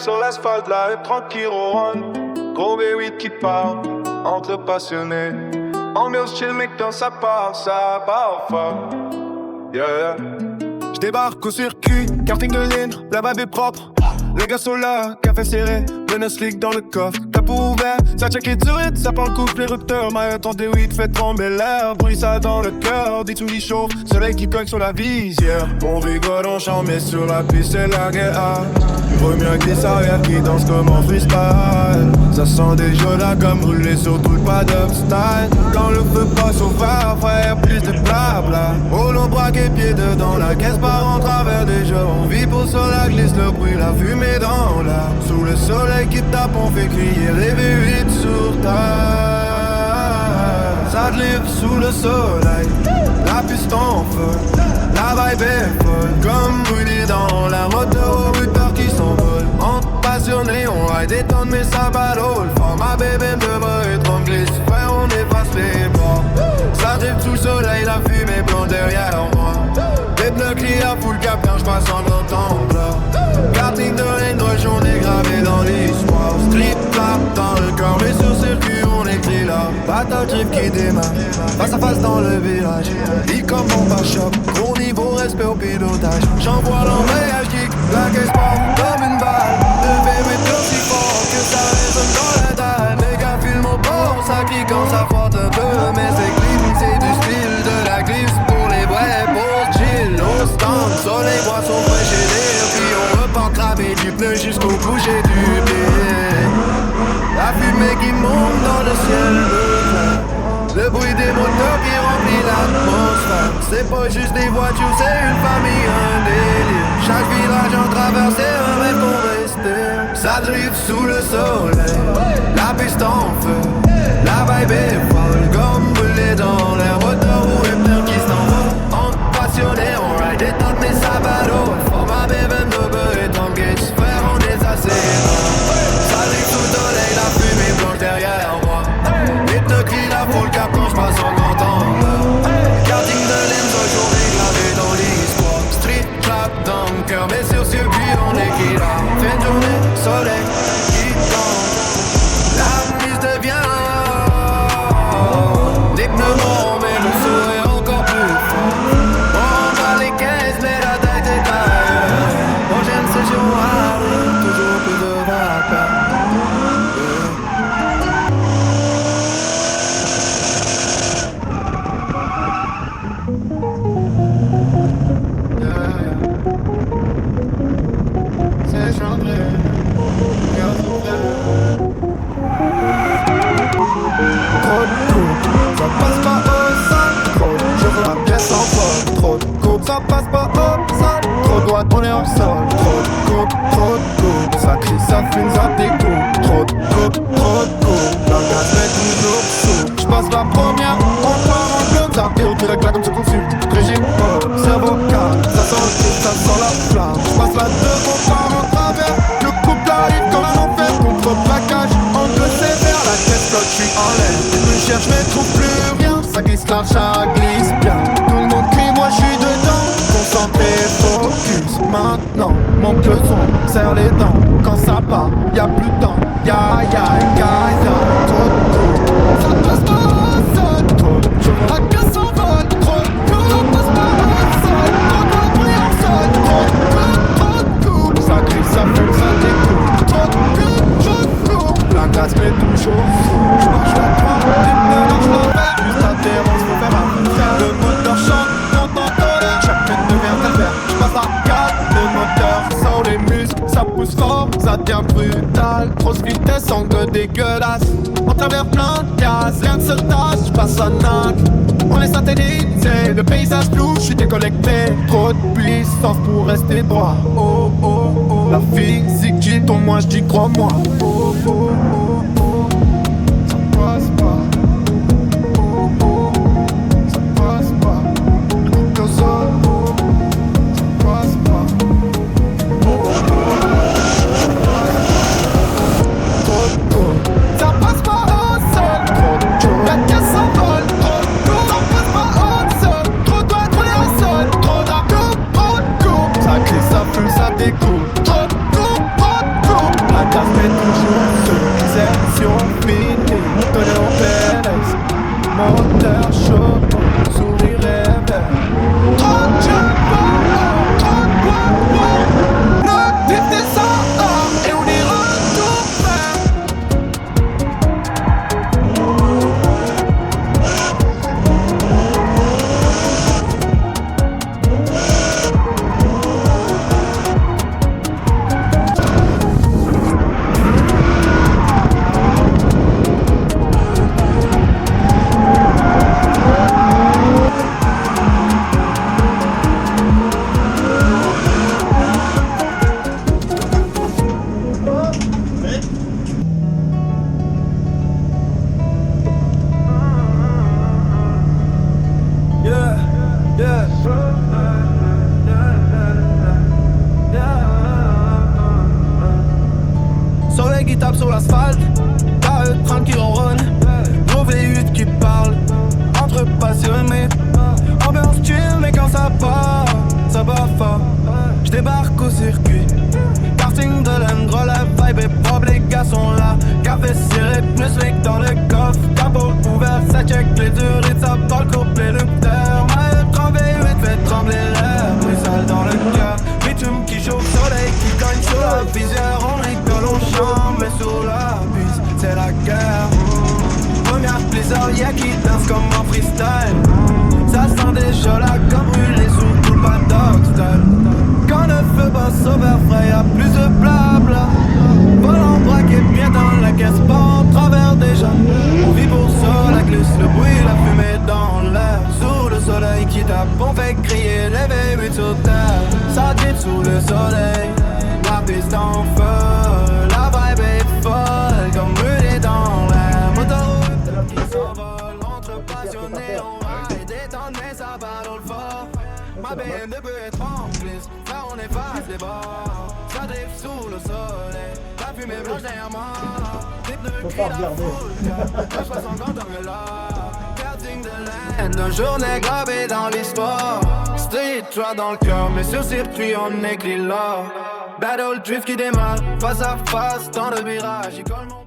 sur l'asphalte, la rue tranquille au run. Gros V8 qui parle, entre passionnés. Ambiance chill, mec, dans ça part fort. Yeah, yeah. J'débarque au circuit, karting de ligne, la vibe est propre. Les gars sont là, café serré, menace league dans le coffre. Capot ouvert, ça check et turret, ça parle couple les rupteurs. Mais attendez, oui, fait trembler l'air, bruit ça dans le cœur. Dit tout il chauffe, soleil qui cogne sur la visière. On rigole, on chante, mais sur la piste c'est la guerre. Premier avec des arrières qui dansent comme en freestyle. Ça sent déjà la gomme brûlée sur tout le paddock style. Quand le feu passe au phare, frère, plus de blabla. Oh l'on braque et pieds dedans, la caisse part en travers des jeux. On vit pour sur la glisse, le bruit, la fumée dans l'air. Sous le soleil qui tape, on fait crier les V8 sur terre. Ça livre sous le soleil, la piste en feu. La vibe est folle, comme brûlé dans la moteur aux rupteurs qui s'envolent. Entre passionnés, on ride des tonnes mais ça balole. For ma bébé devrait être en glisse, frère on efface les bords. Ça drive sous le soleil, la fumée blonde derrière moi. Les pneus clear, full cap quand j'passe en grand temple. Karting de ligne, droit journée gravée dans l'histoire. Street clap dans le corps, mais sur circuit on écrit là. Battle drift qui démarre, face à face dans le village. Il comme mon pas shop, gros niveau respect au pilotage. J'envoie l'embrayage kick, la caisse part comme une balle. Le V8 aussi fort que ça résonne dans la dalle. Les gars filment au bord, ça crie quand ça frotte un peu. Mais c'est clean, c'est du style, de la glisse pour les vrais, pour chill. Au stand, soleil, boisson fraîche et l'air. Puis on repart cramer du pneu jusqu'au bouger du pied. La fumée qui monte dans le ciel bleu clair. Le bruit des moteurs qui remplit l'atmosphère. C'est pas juste des voitures, c'est une famille, un délire. Chaque village en traversée, un rêve pour rester. Ça drift sous le soleil, la piste en feu. La vibe est folle, comme brûlée dans l'air. Moteur ou reptile qui s'envole. Entre passionnés, on ride des tentes mais ça balole. For ma baby, no est en gauge, frère on est assez loin. Ça drift sous le soleil, la fumée blanche derrière moi. Les pneus clean, la full cap quand j'passe en grand angle. Karting de laine, journée gravée dans l'histoire. Street clap dans le cœur, mais sur circuit on est qui là. Fin de journée, soleil qui tombe. La piste devient les pneus morts, mais le saut est encore plus fort. On bat les caisses, mais la taille est ailleurs. Moi j'aime ces jours à toujours plus de vapeur. Ça passe pas au sol, trop de droite, on est en sol. Trop de coupe, ça crie, ça fume, ça découpe. Trop de coupe, la gaz met toujours sous. J'passe la première, on part en bloc. Ça tire direct là comme tu consultes. Régime pop, cerveau calme, ça sent le truc, ça sent la flamme. J'passe la deux, on part en travers. Le couple arrive comme un enfer, contre plaquage. Angle sévère, la tête flotte, j'suis en l'air. Je cherche mais trouve plus rien, ça glisse large, ça glisse bien. Tout le monde crie, moi j'suis dedans. Concentré, focus, maintenant monte le son, serre les dents. Quand ça part, y'a plus de temps. Ya, trop de coups. Ça passe pas au sol, trop de coups. La casse s'envole, trop de coups. Ça passe pas au sol, trop de bruit en sol. Trop de coups. Ça crie, ça fume, ça découpe. Trop de coups. La glace met toujours sous. J'marche la croix, des pneus dans l'envers. Juste adhérence, faut faire un le moteur chante. J'passe à 4, le moteur sort les muscles, ça pousse fort, ça devient brutal. Grosse vitesse, angle dégueulasse, on travers plein de gaz, rien ne se tasse, j'passe à NAC. On est satellisé, le paysage flou, j'suis déconnecté. Trop de puissance pour rester droit. Oh oh oh, la physique dit au moins j'dis crois-moi. Oh oh oh oh, ça passe pas. Oh oh, ça passe pas. Coupe au sol. journée qui tape sur l'asphalte. KE30 qui ronronne, gros V8 qui parle. Entre passionnés, ambiance chill, mais quand ça part, ça bat fort. J'débarque au circuit, karting de l'endroit, la vibe est propre, les gars sont là. Café ciré, plus mec dans le coffre, capot ouvert, ça check les durées, ça parle couplé le terre. Ma V8 fait trembler l'air, plus sale dans le cœur. Bitume qui chauffe, soleil qui gagne sur la visière. On rigole, on chante, mais sur la piste, c'est la guerre. Première plaisir, y'a qui danse comme en freestyle. Ça sent déjà la gomme brûlée sous tout le paddock style. Quand le feu passe au vert frais, y'a plus de blabla. Volant braqué bien dans la caisse, pas en travers des gens. On vit pour ça, la glisse, le bruit, la fumée dans l'air. Sous le soleil qui tape, on fait crier les V8 sur terre. Ça tire sous le soleil, la piste en feu. La vibe est folle, comme brûlée dans l'air. Moto qui s'envole, entre passionnés, on ride. Détonné, ça va dans le fort. Ma BMW est remplisse, là on efface les bords. Ça drift sous le soleil, la fumée blanche derrière moi. Des pneus qui la foule, je passe en grand angle là. Karting de l'aine, nos journées gravées dans l'histoire. Street droit dans le cœur, mais sur circuit on écrit là. Battle drift qui démarre, face à face dans le virage, il colle mon